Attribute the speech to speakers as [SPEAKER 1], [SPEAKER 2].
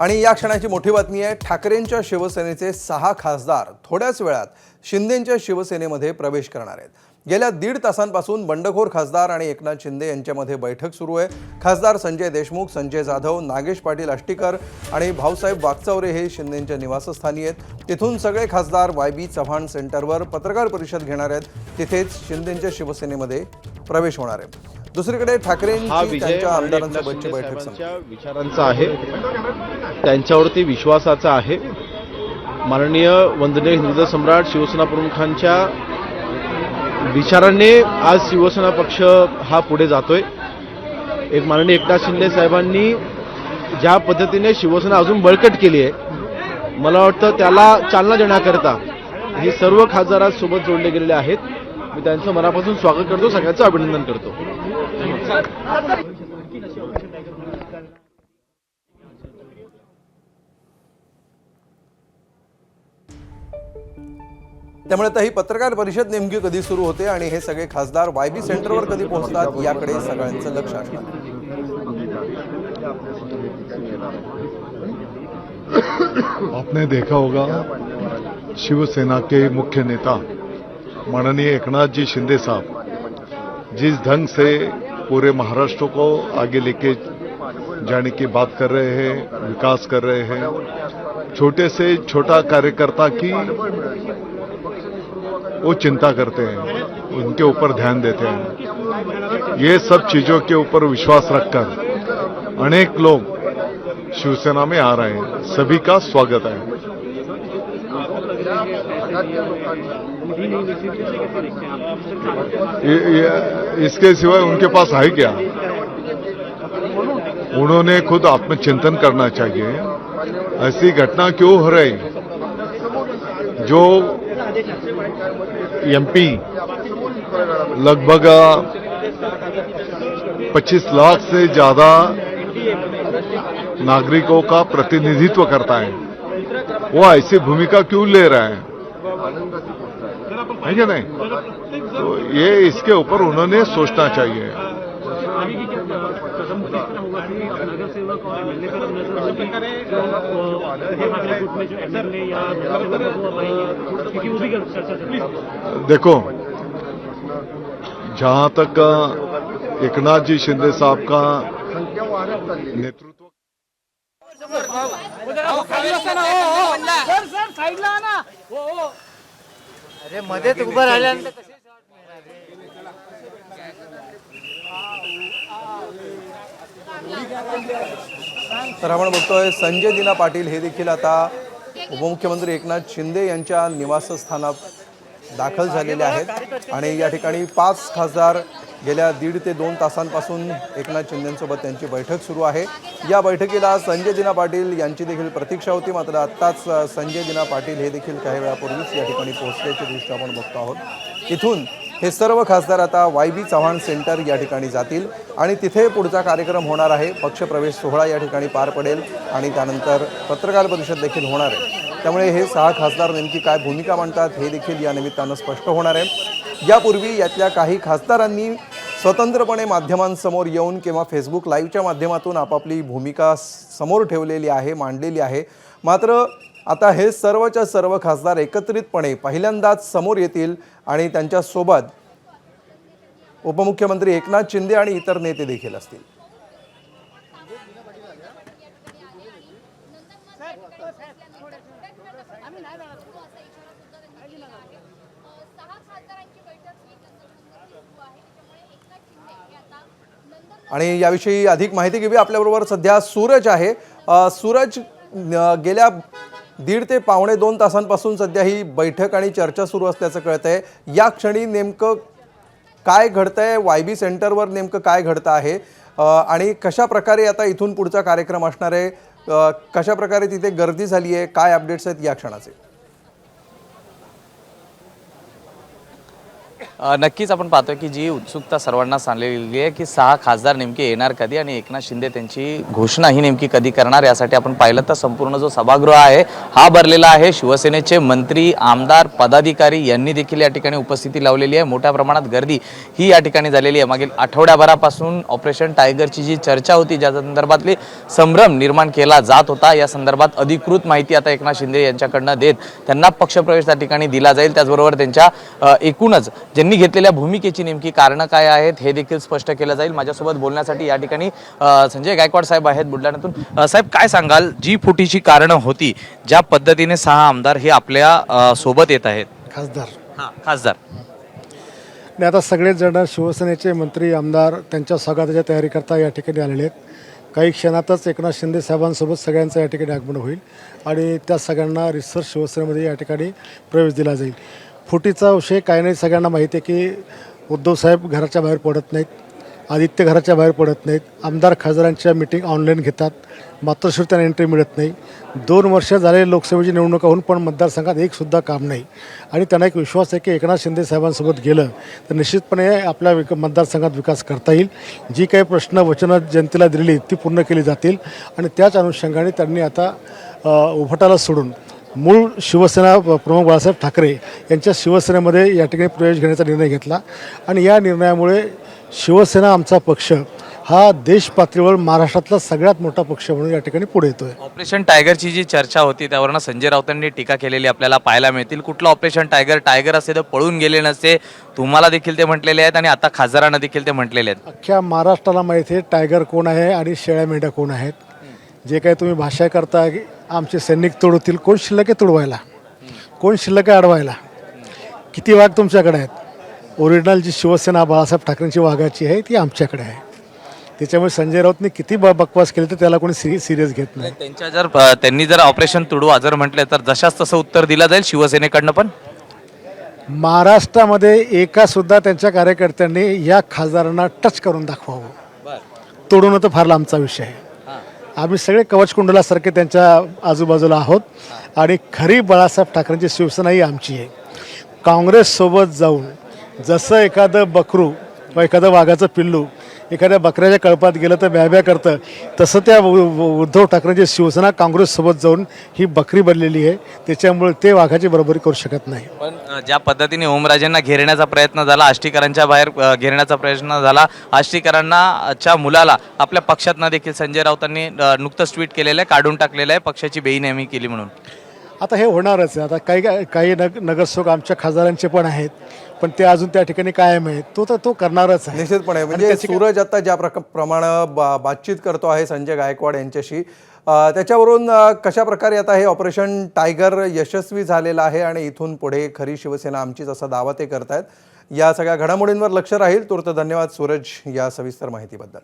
[SPEAKER 1] आणि या क्षणाची मोठी बातमी आहे। ठाकरेंच्या शिवसेनेचे 6 खासदार थोड्याच वेळात शिंदेंच्या शिवसेनेमध्ये प्रवेश करणार आहेत। गेल्या 1.5 तासांपासून बंडखोर खासदार आणि एकनाथ शिंदे यांच्यामध्ये बैठक सुरू आहे। खासदार संजय देशमुख, संजय जाधव, नागेश पाटील आष्टीकर आणि भाऊसाहेब वागचौरे हे शिंदेंच्या निवासस्थानी आहेत। तिथून सगळे खासदार वाय.बी. चव्हाण सेंटरवर पत्रकार परिषद घेणार आहेत। तिथेच शिंदेंच्या शिवसेनेमध्ये प्रवेश होणार आहे। दुसरीकडे ठाकरेंची त्यांच्या आमदारांसोबतची बैठक
[SPEAKER 2] विचारांचा आहे, त्यांच्यावरती विश्वासाचा आहे। माननीय वंदनीय हिंदू सम्राट शिवसेना प्रमुखांच्या विचारांनी आज शिवसेना पक्ष हा पुढे जातोय। एक माननीय एकनाथ शिंदे साहेबांनी ज्या पद्धतीने शिवसेना अजून बळकट केली आहे, मला वाटतं त्याला चालना देण्याकरता हे सर्व खासदार आज सोबत जोडले गेलेले आहेत। मी त्यांचं मनापासून स्वागत करतो, सगळ्यांचं अभिनंदन करतो।
[SPEAKER 1] त्यामुळे आता ही पत्रकार परिषद नेमकी कधी सुरू होते आणि हे सगळे खासदार वाय.बी. सेंटरवर कधी पोहोचतात याकडे सगळ्यांचं लक्ष असणार आहे।
[SPEAKER 3] आपने देखा होगा शिवसेना के मुख्य नेता माननीय एकनाथ जी शिंदे साहब जिस ढंग से पूरे महाराष्ट्र को आगे लेके जाने की बात कर रहे हैं, विकास कर रहे हैं, छोटे से छोटा कार्यकर्ता की वो चिंता करते हैं, उनके ऊपर ध्यान देते हैं। ये सब चीजों के ऊपर विश्वास रखकर अनेक लोग शिवसेना में आ रहे हैं, सभी का स्वागत है। इसके सिवाय उनके पास है क्या? उन्होंने खुद आत्मचिंतन करना चाहिए। ऐसी घटना क्यों हो रही जो एमपी लगभग 25 लाख से ज्यादा नागरिकों का प्रतिनिधित्व करता है, वो ऐसी भूमिका क्यों ले रहा है क्या नहीं? तो ये इसके ऊपर उन्होंने सोचना चाहिए। देखो, जहां तक एकनाथ जी शिंदे साहब का नेतृत्व
[SPEAKER 4] अरे मध्येच उभं राहिल्यानंतर
[SPEAKER 1] तर आपण बघतोय संजय दिना पाटील हे देखील आता उपमुख्यमंत्री एकनाथ शिंदे यांच्या निवासस्थानात दाखल झालेले आहेत आणि या ठिकाणी 5 खासदार गेल्या 1.5 ते 2 तासांपासून एकनाथ शिंदेंसोबत त्यांची बैठक सुरू आहे। या बैठकीला संजय दिना पाटील यांची देखील प्रतीक्षा होती, मात्र आत्ताच संजय दिना पाटील हे देखील काही वेळापूर्वीच या ठिकाणी पोहोचल्याचे दृश्य आपण बघतो आहोत। इथून हे सर्व खासदार आता वाय.बी. चव्हाण सेंटर या ठिकाणी जातील आणि तिथे पुढचा कार्यक्रम होणार आहे। पक्षप्रवेश सोहळा या ठिकाणी पार पडेल आणि त्यानंतर पत्रकार परिषद देखील होणार आहे। त्यामुळे हे 6 खासदार नेमकी काय भूमिका मांडतात हे देखील या निमित्तानं स्पष्ट होणार आहे। यापूर्वी यातल्या काही खासदारांनी स्वतंत्रपणे माध्यमांसमोर येऊन किंवा फेसबुक लाईव्हच्या माध्यमातून आपापली भूमिका समोर ठेवलेली आहे, मांडलेली आहे। मात्र आता हे सर्वच्या सर्व खासदार एकत्रितपणे पहिल्यांदाच समोर येतील आणि त्यांच्यासोबत उपमुख्यमंत्री एकनाथ शिंदे आणि इतर नेते देखील असतील। आणि याविषयी अधिक माहिती घेऊया, आपल्याबरोबर सध्या सूरज आहे। सूरज, गेल्या 1.5 ते 1.25 तासांपासून सध्या ही बैठक आणि चर्चा सुरू असल्याचं कळतंय। या क्षणी नेमकं काय घडतंय, वाय.बी. सेंटरवर नेमकं काय घडतं आहे आणि कशा प्रकारे आता इथून पुढचा कार्यक्रम असणार आहे, कशा प्रकारे तिथे गर्दी झाली आहे, काय अपडेट्स आहेत या क्षणाचे?
[SPEAKER 5] नक्कीच आपण पाहतोय की जी उत्सुकता सर्वांना सांगलेली आहे की 6 खासदार नेमके येणार कधी आणि एकनाथ शिंदे त्यांची घोषणा ही नेमकी कधी करणार, यासाठी आपण पाहिलं तर संपूर्ण जो सभागृह आहे हा भरलेला आहे. शिवसेनेचे मंत्री, आमदार, पदाधिकारी यांनी देखील या ठिकाणी उपस्थिती लावलेली आहे. मोठ्या प्रमाणात गर्दी ही या ठिकाणी झालेली आहे. मागील आठवड्याभरापासून ऑपरेशन टायगरची जी चर्चा होती, ज्या संदर्भातली संभ्रम निर्माण केला जात होता, या संदर्भात अधिकृत माहिती आता एकनाथ शिंदे यांच्याकडनं देत त्यांना पक्षप्रवेश त्या ठिकाणी दिला जाईल. त्याचबरोबर त्यांच्या एकूणच ज्यांनी घेतलेल्या भूमिकेची नेमकी कारणं काय आहेत हे देखील स्पष्ट केलं जाईल. माझ्यासोबत बोलण्यासाठी या ठिकाणी संजय गायकवाड साहेब आहेत बुलढाण्यातून. साहेब, काय सांगाल, जी फुटीची कारणं होती, ज्या पद्धतीने 6 आमदार हे आपल्या सोबत येत आहेत? खासदार
[SPEAKER 6] आणि आता सगळेच जण शिवसेनेचे मंत्री, आमदार त्यांच्या स्वागताच्या तयारीकरता या ठिकाणी आलेले आहेत. काही क्षणातच एकनाथ शिंदे साहेबांसोबत सगळ्यांचं या ठिकाणी आगमन होईल आणि त्या सगळ्यांना रिसर शिवसेनेमध्ये या ठिकाणी प्रवेश दिला जाईल. फुटीचा विषय काय नाही, सगळ्यांना माहिती आहे की उद्धव साहेब घराच्या बाहेर पडत नाहीत, आदित्य घराच्या बाहेर पडत नाहीत, आमदार खासदारांच्या मीटिंग ऑनलाईन घेतात, मातोश्री त्यांना एंट्री मिळत नाही. 2 वर्ष झाले लोकसभेची निवडणुका होऊन पण मतदारसंघात एकसुद्धा काम नाही आणि त्यांना एक विश्वास आहे की एकनाथ शिंदे साहेबांसोबत गेलं तर निश्चितपणे आपल्या मतदारसंघात विकास करता येईल. जी काही प्रश्न वचनं जनतेला दिलेली ती पूर्ण केली जातील आणि त्याच अनुषंगाने त्यांनी आता उभटाला सोडून मूळ शिवसेना प्रमुख बाळासाहेब ठाकरे यांच्या शिवसेनेमध्ये या ठिकाणी प्रवेश घेण्याचा निर्णय घेतला आणि या निर्णयामुळे शिवसेना आमचा पक्ष हा देश पातळीवर महाराष्ट्रातला सगळ्यात मोठा पक्ष म्हणून या ठिकाणी पुढे येतोय.
[SPEAKER 5] ऑपरेशन टायगरची जी चर्चा होती त्यावरनं संजय राऊतांनी टीका केलेली आपल्याला पाहायला मिळतील. कुठलं ऑपरेशन टायगर असते तर पळून गेले नसते, तुम्हाला देखील ते म्हटलेले आहेत आणि आता खासदारांना देखील ते म्हटलेले आहेत.
[SPEAKER 6] अख्ख्या महाराष्ट्राला माहिती आहे टायगर कोण आहे आणि शेळ्या मेंढ्या कोण आहेत. जे काही तुम्ही भाषा करता की आमचे सैनिक तोडवतील, कोण शिल्लक आहे तोडवायला, कोण शिल्लक आहे अडवायला, किती वाघ तुमच्याकडे आहेत? ओरिजिनल जी शिवसेना बाळासाहेब ठाकरेंची वाघाची आहे ती आमच्याकडे आहे. त्याच्यामुळे संजय राऊतने किती बकवास केली तर त्याला कोणी सिरियस घेत नाही.
[SPEAKER 5] त्यांनी जर ऑपरेशन तुडवा जर म्हटले तर जशाच तसं उत्तर दिलं जाईल शिवसेनेकडनं. पण
[SPEAKER 6] महाराष्ट्रामध्ये एका सुद्धा त्यांच्या कार्यकर्त्यांनी या खासदारांना टच करून दाखवावं, तोडून तर फार लांबचा विषय आहे. आम्ही सगळे कवचकुंडलासारखे त्यांच्या आजूबाजूला आहोत आणि खरी बाळासाहेब ठाकरेंची शिवसेना ही आमची आहे. काँग्रेससोबत जाऊन जसं एखादं बकरू व एखादं वाघाचं पिल्लू एखाद्या बकऱ्याच्या कळपात गेलं तर ब्याब्या करतं, तसं त्या उद्धव ठाकरेंची शिवसेना काँग्रेससोबत जाऊन ही बकरी बनलेली आहे. त्याच्यामुळे ते वाघाची बरोबरी करू शकत नाही.
[SPEAKER 5] पण ज्या पद्धतीने ओमराजेंना घेरण्याचा प्रयत्न झाला, आष्टीकरांच्या बाहेर घेरण्याचा प्रयत्न झाला, आष्टीकरांच्या मुलाला आपल्या पक्षातनं देखील संजय राऊतांनी नुकतंच ट्विट केलेलं आहे, काढून टाकलेलं आहे, पक्षाची बेईनेमी केली म्हणून.
[SPEAKER 6] आता हे होणारच आहे. आता काही नगरसेवक आमच्या खासदारांचे पण आहेत, पण ते अजून त्या ठिकाणी कायम आहेत. तो करणारच आहे
[SPEAKER 1] निश्चितपणे. म्हणजे सूरज आता ज्या प्रमाणे बातचीत करतो आहे संजय गायकवाड यांच्याशी, त्याच्यावरून कशा प्रकारे आता हे ऑपरेशन टायगर यशस्वी झालेलं आहे आणि इथून पुढे खरी शिवसेना आमचीच असा दावा ते करतायत. या सगळ्या घडामोडींवर लक्ष राहील. तूर्त धन्यवाद सूरज या सविस्तर माहितीबद्दल.